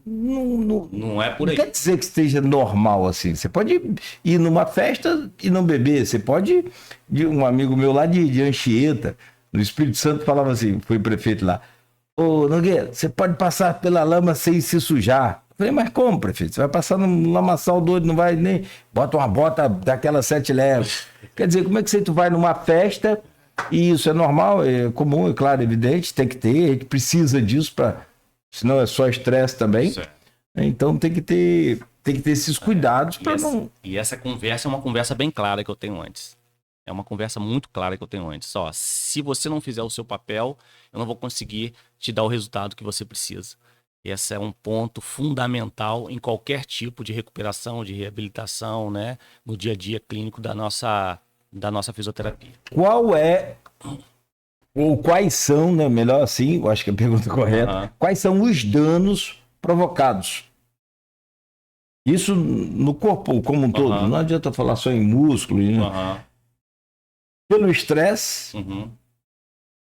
Não é por aí. Não quer dizer que esteja normal assim. Você pode ir numa festa e não beber. Você pode... Um amigo meu lá de Anchieta, no Espírito Santo, falava assim, foi prefeito lá, ô, Nogueira, você pode passar pela lama sem se sujar. Eu falei, mas como, prefeito? Você vai passar num lamaçal doido, não vai nem... Bota uma bota daquelas 7 léguas. Quer dizer, como é que tu vai numa festa e isso é normal, é comum, é claro, evidente, tem que ter, a gente precisa disso, senão é só estresse também. Certo. Então tem que ter esses cuidados para não... E essa conversa é uma conversa bem clara que eu tenho antes. É uma conversa muito clara que eu tenho antes. Se você não fizer o seu papel, eu não vou conseguir te dar o resultado que você precisa. Esse é um ponto fundamental em qualquer tipo de recuperação, de reabilitação, né? No dia a dia clínico da nossa fisioterapia. Qual é, ou quais são, né? Melhor assim, eu acho que é a pergunta correta. Quais são os danos provocados? Isso no corpo como um todo. Não adianta falar só em músculo, né? Pelo estresse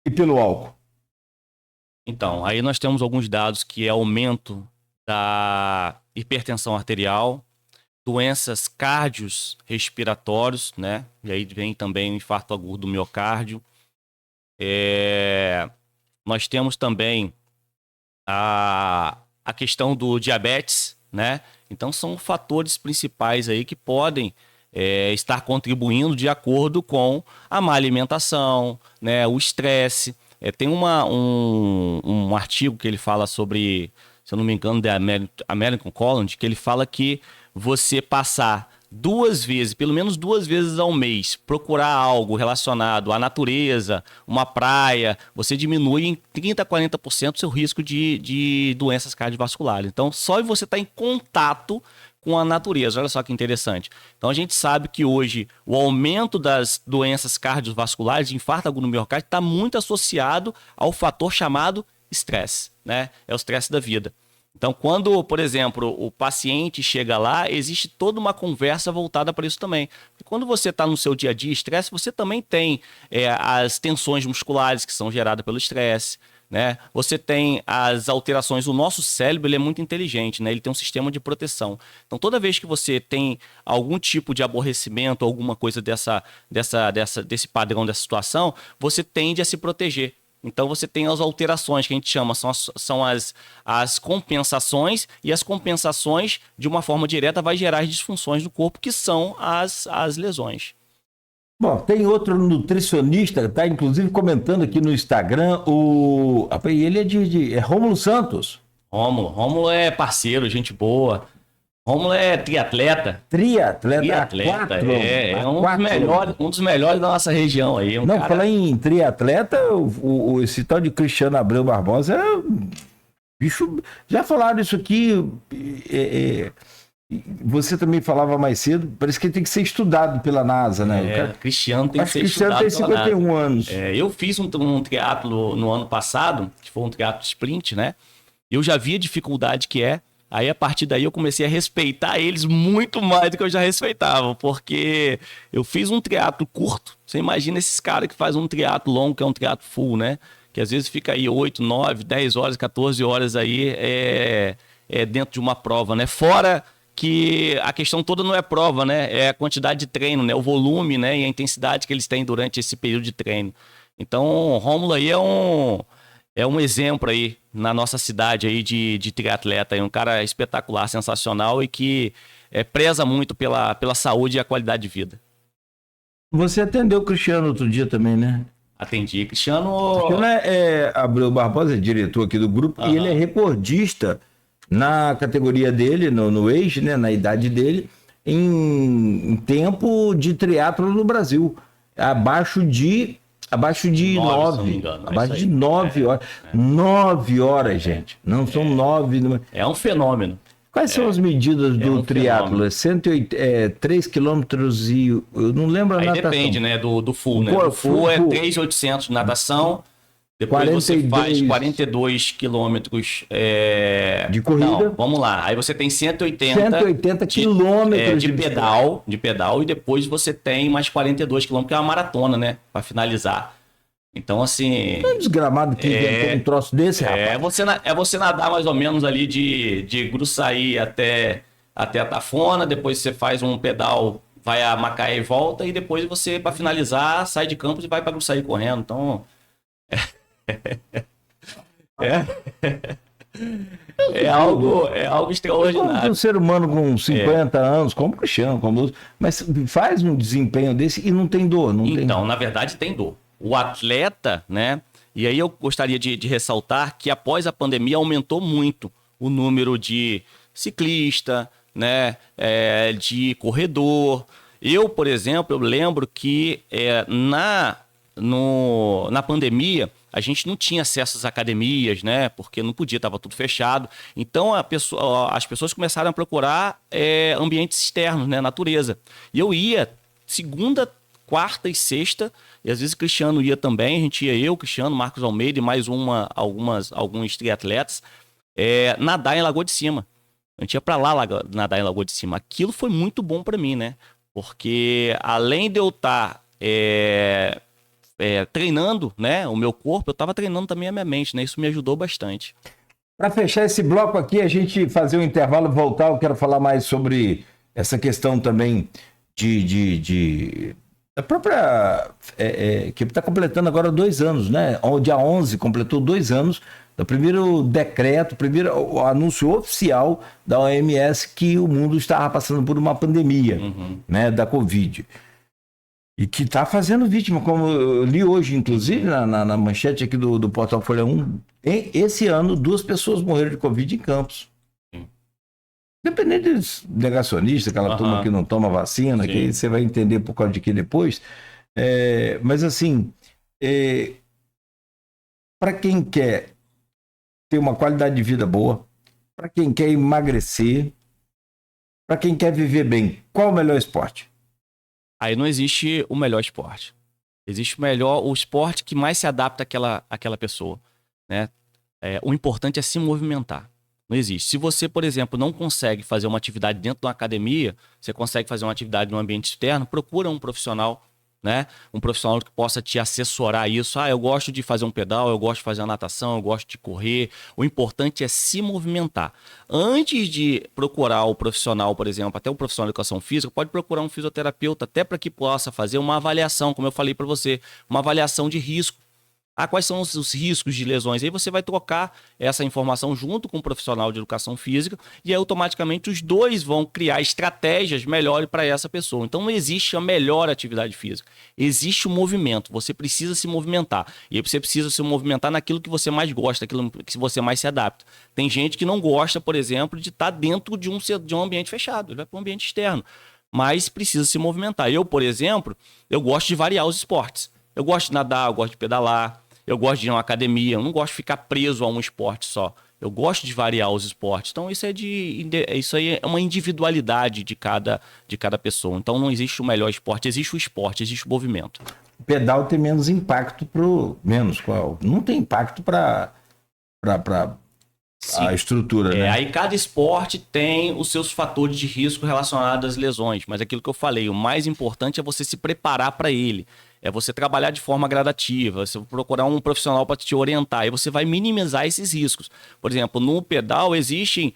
e pelo álcool. Então, aí nós temos alguns dados que é aumento da hipertensão arterial, doenças cardiorrespiratórias, né? E aí vem também o infarto agudo do miocárdio. Nós temos também a questão do diabetes, né? Então são fatores principais aí que podem estar contribuindo de acordo com a má alimentação, né, o estresse, Tem um artigo que ele fala sobre, se eu não me engano, da American College, que ele fala que você passar pelo menos 2 vezes ao mês, procurar algo relacionado à natureza, uma praia, você diminui em 30% a 40% o seu risco de doenças cardiovasculares. Então, só você estar em contato com a natureza, olha só que interessante. Então, a gente sabe que hoje o aumento das doenças cardiovasculares, de infarto agudo no miocárdio, está muito associado ao fator chamado estresse, né? É o estresse da vida. Então, quando, por exemplo, o paciente chega lá, existe toda uma conversa voltada para isso também. Porque quando você está no seu dia a dia estresse, você também tem as tensões musculares que são geradas pelo estresse, né? Você tem as alterações. O nosso cérebro ele é muito inteligente, né? Ele tem um sistema de proteção. Então, toda vez que você tem algum tipo de aborrecimento, alguma coisa desse padrão, dessa situação, você tende a se proteger. Então você tem as alterações que a gente chama, são as compensações, e as compensações, de uma forma direta, vai gerar as disfunções do corpo, que são as lesões. Bom, tem outro nutricionista, tá inclusive comentando aqui no Instagram, ele é Rômulo Santos. Rômulo é parceiro, gente boa. Rômulo é triatleta. Triatleta. Um dos melhores da nossa região aí. Falar em triatleta, esse tal de Cristiano Abreu Barbosa, bicho, já falaram isso aqui, você também falava mais cedo, parece que ele tem que ser estudado pela NASA, né? Cristiano tem que ser estudado. Acho que Cristiano tem 51 anos. Eu fiz um triatlo no ano passado, que foi um triatlo sprint, né? Eu já vi a dificuldade que é. Aí, a partir daí, eu comecei a respeitar eles muito mais do que eu já respeitava, porque eu fiz um triatlo curto. Você imagina esses caras que fazem um triatlo longo, que é um triatlo full, né? Que às vezes fica aí 8, 9, 10 horas, 14 horas aí dentro de uma prova, né? Fora que a questão toda não é prova, né? É a quantidade de treino, né? O volume, né? E a intensidade que eles têm durante esse período de treino. Então, o Rômulo aí é um exemplo aí na nossa cidade aí de triatleta, aí, um cara espetacular, sensacional, e que preza muito pela saúde e a qualidade de vida. Você atendeu o Cristiano outro dia também, né? Atendi. Cristiano Abreu Barbosa, é diretor aqui do grupo, e ele é recordista na categoria dele, no age, né, na idade dele, em tempo de triatlo no Brasil. Abaixo de 9. Abaixo de 9 horas. 9 horas, gente. Não são 9. É um fenômeno. Quais são as medidas do triatlo? 3 quilômetros e... Eu não lembro a natação. Depende, né, do full, né? O full é 3.800 de natação. Depois 42. Você faz 42 quilômetros de corrida. Não, vamos lá. Aí você tem 180 quilômetros de pedal, e depois você tem mais 42 quilômetros, que é uma maratona, né? Para finalizar. Então, assim... É um desgramado que inventou um troço desse, rapaz. Você nadar mais ou menos ali de Gruçaí até a Tafona, depois você faz um pedal, vai a Macaé e volta, e depois você, para finalizar, sai de Campos e vai para Gruçaí correndo. Então... É algo extraordinário. Um ser humano com 50 anos, como o Cristiano, mas faz um desempenho desse e não tem dor. Na verdade, tem dor. O atleta, né? E aí eu gostaria de ressaltar que após a pandemia aumentou muito o número de ciclista, né? De corredor. Eu, por exemplo, eu lembro que na pandemia a gente não tinha acesso às academias, né? Porque não podia, estava tudo fechado. Então as pessoas começaram a procurar ambientes externos, né? Natureza. E eu ia segunda, quarta e sexta, e às vezes o Cristiano ia também. A gente ia, eu, Cristiano, Marcos Almeida e mais alguns triatletas, nadar em Lagoa de Cima. A gente ia para lá nadar em Lagoa de Cima. Aquilo foi muito bom para mim, né? Porque além de eu estar treinando, né, o meu corpo, eu estava treinando também a minha mente, né? Isso me ajudou bastante. Para fechar esse bloco aqui, a gente fazer um intervalo e voltar, eu quero falar mais sobre essa questão também da própria... que está completando agora 2 anos, né? O dia 11 completou 2 anos do primeiro decreto, o anúncio oficial da OMS que o mundo estava passando por uma pandemia, né, da Covid. E que está fazendo vítima, como eu li hoje, inclusive, na manchete aqui do Portal Folha 1. Esse ano, 2 pessoas morreram de Covid em Campos. Independente dos negacionistas, aquela turma que não toma vacina, que aí você vai entender por causa de que depois. Mas assim, para quem quer ter uma qualidade de vida boa, para quem quer emagrecer, para quem quer viver bem, qual o melhor esporte? Aí não existe o melhor esporte. Existe o esporte que mais se adapta àquela pessoa, né? O importante é se movimentar. Não existe. Se você, por exemplo, não consegue fazer uma atividade dentro de uma academia, você consegue fazer uma atividade no ambiente externo, procura um profissional, né? Um profissional que possa te assessorar isso. Eu gosto de fazer um pedal, eu gosto de fazer a natação, eu gosto de correr. O importante é se movimentar. Antes de procurar o profissional, por exemplo, até o profissional de educação física, pode procurar um fisioterapeuta, até para que possa fazer uma avaliação, como eu falei para você, uma avaliação de risco. Quais são os riscos de lesões? Aí você vai trocar essa informação junto com um profissional de educação física e aí automaticamente os dois vão criar estratégias melhores para essa pessoa. Então não existe a melhor atividade física. Existe o movimento. Você precisa se movimentar. E aí você precisa se movimentar naquilo que você mais gosta, naquilo que você mais se adapta. Tem gente que não gosta, por exemplo, de estar dentro de um ambiente fechado. Ele vai para um ambiente externo. Mas precisa se movimentar. Eu, por exemplo, eu gosto de variar os esportes. Eu gosto de nadar, eu gosto de pedalar. Eu gosto de ir a uma academia, eu não gosto de ficar preso a um esporte só. Eu gosto de variar os esportes. Então, isso aí é uma individualidade de cada pessoa. Então, não existe o melhor esporte, existe o movimento. O pedal tem menos impacto não tem impacto para a estrutura, né? Aí cada esporte tem os seus fatores de risco relacionados às lesões. Mas aquilo que eu falei, o mais importante é você se preparar para ele. É você trabalhar de forma gradativa, você procurar um profissional para te orientar, e você vai minimizar esses riscos. Por exemplo, no pedal existem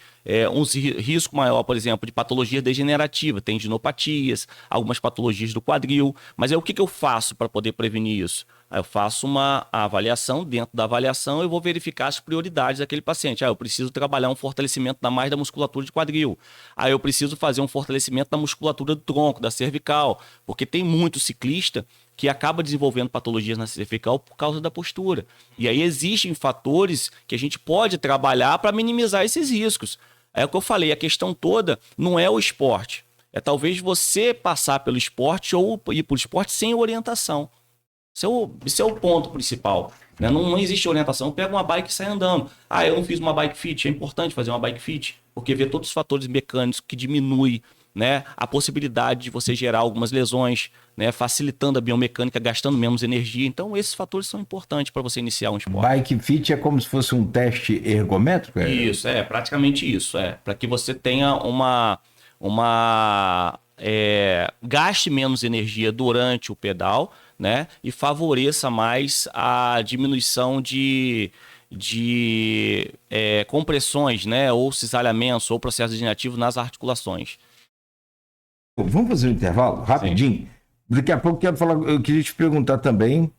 uns riscos maior, por exemplo, de patologia degenerativa, tendinopatias, algumas patologias do quadril. Mas o que eu faço para poder prevenir isso? Aí eu faço uma avaliação, dentro da avaliação eu vou verificar as prioridades daquele paciente. Eu preciso trabalhar um fortalecimento mais da musculatura de quadril. Aí eu preciso fazer um fortalecimento da musculatura do tronco, da cervical, porque tem muito ciclista que acaba desenvolvendo patologias na cervical por causa da postura. E aí existem fatores que a gente pode trabalhar para minimizar esses riscos. É o que eu falei, a questão toda não é o esporte. É talvez você passar pelo esporte ou ir para o esporte sem orientação. Esse é o ponto principal. Né? Não existe orientação. Pega uma bike e sai andando. Eu não fiz uma bike fit. É importante fazer uma bike fit, porque vê todos os fatores mecânicos que diminuem, né, a possibilidade de você gerar algumas lesões, né, facilitando a biomecânica, gastando menos energia. Então, esses fatores são importantes para você iniciar um esporte. Bike fit é como se fosse um teste ergométrico? Isso, praticamente isso. Para que você tenha gaste menos energia durante o pedal, né, e favoreça mais a diminuição de compressões, né, ou cisalhamentos, ou processo degenerativo nas articulações. Vamos fazer um intervalo rapidinho? Sim. Daqui a pouco eu queria te perguntar também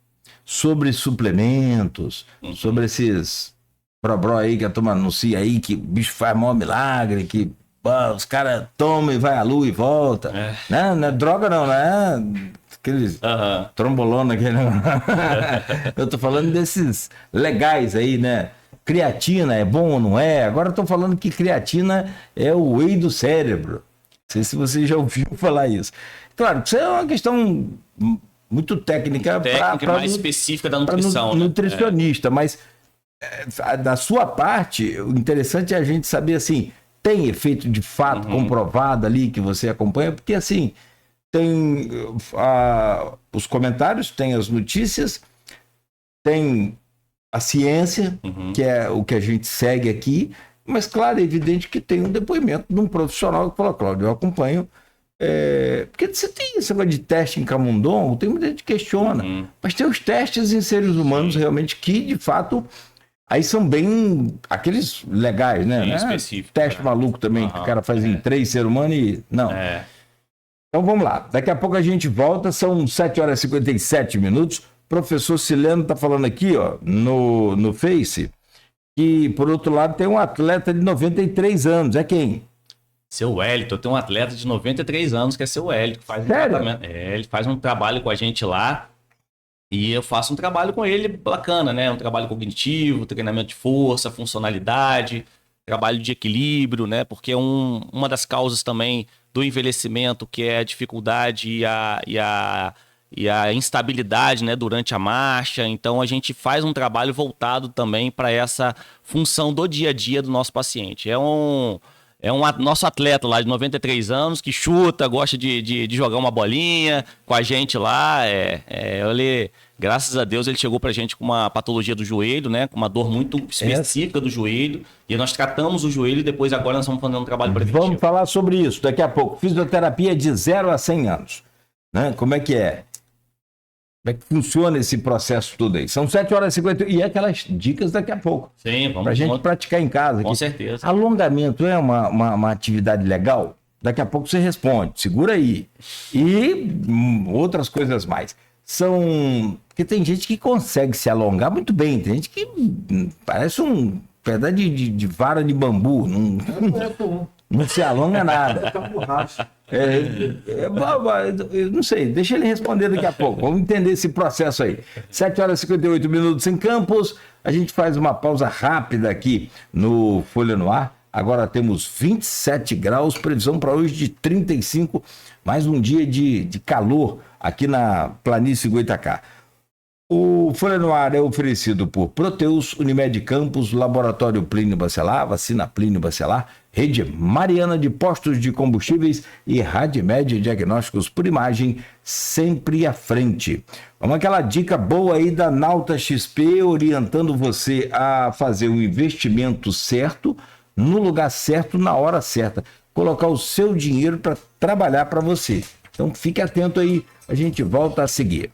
sobre suplementos, sobre esses bró aí que a turma anuncia aí, que o bicho faz maior milagre, que os caras tomam e vai à lua e volta. Né? Não é droga não, né? Aqueles trombolona, aquele... Eu tô falando desses legais aí, né? Creatina é bom ou não é? Agora eu tô falando que creatina é o whey do cérebro. Não sei se você já ouviu falar isso. Claro, isso é uma questão muito técnica. Mais específica da nutrição. Nutricionista, mas da sua parte, o interessante é a gente saber, assim, tem efeito de fato comprovado ali que você acompanha? Porque, assim, tem os comentários, tem as notícias, tem a ciência, que é o que a gente segue aqui. Mas, claro, é evidente que tem um depoimento de um profissional que falou, Cláudio, eu acompanho. Porque você tem esse negócio de teste em camundongo, tem muita gente que questiona. Mas tem os testes em seres humanos realmente que, de fato, aí são bem aqueles legais, né? Específico. Teste maluco também, que o cara faz em 3 seres humanos e... Não. Então vamos lá. Daqui a pouco a gente volta, são 7h57. Professor Sileno está falando aqui, ó, no Face... E, por outro lado, tem um atleta de 93 anos. É quem? Seu Wellington, tem um atleta de 93 anos que é seu Wellington. Que faz um Sério? tratamento. Ele faz um trabalho com a gente lá e eu faço um trabalho com ele bacana, né? Um trabalho cognitivo, treinamento de força, funcionalidade, trabalho de equilíbrio, né? Porque uma das causas também do envelhecimento, que é a dificuldade e a instabilidade, né, durante a marcha. Então, a gente faz um trabalho voltado também para essa função do dia a dia do nosso paciente. Nosso atleta lá de 93 anos que chuta, gosta de jogar uma bolinha com a gente lá. Graças a Deus, ele chegou pra gente com uma patologia do joelho, né? Com uma dor muito específica do joelho. E nós tratamos o joelho e depois agora nós estamos fazendo um trabalho preventivo. Vamos falar sobre isso daqui a pouco. Fisioterapia de 0 a 100 anos. Né? Como é que é? Como é que funciona esse processo todo aí? São 7h50 e aquelas dicas daqui a pouco. Sim, vamos. Pra gente praticar em casa. Com aqui. certeza. Alongamento é uma atividade legal? Daqui a pouco você responde. Segura aí. E outras coisas mais. Porque tem gente que consegue se alongar muito bem. Tem gente que parece um pedaço de vara de bambu. Não se alonga nada. Eu não sei, deixa ele responder daqui a pouco. Vamos entender esse processo aí. 7h58 em Campos. A gente faz uma pausa rápida aqui no Folha no Ar. Agora temos 27 graus, previsão para hoje de 35. Mais um dia de calor aqui na planície Goitacá. O Folha no Ar é oferecido por Proteus, Unimed Campos, Laboratório Plínio Bacelar, Vacina Plínio Bacelar, Rede Mariana de Postos de Combustíveis e Radmed Diagnósticos por Imagem, sempre à frente. Vamos àquela dica boa aí da Nauta XP, orientando você a fazer o investimento certo, no lugar certo, na hora certa. Colocar o seu dinheiro para trabalhar para você. Então fique atento aí, a gente volta a seguir.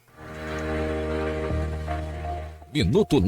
Minuto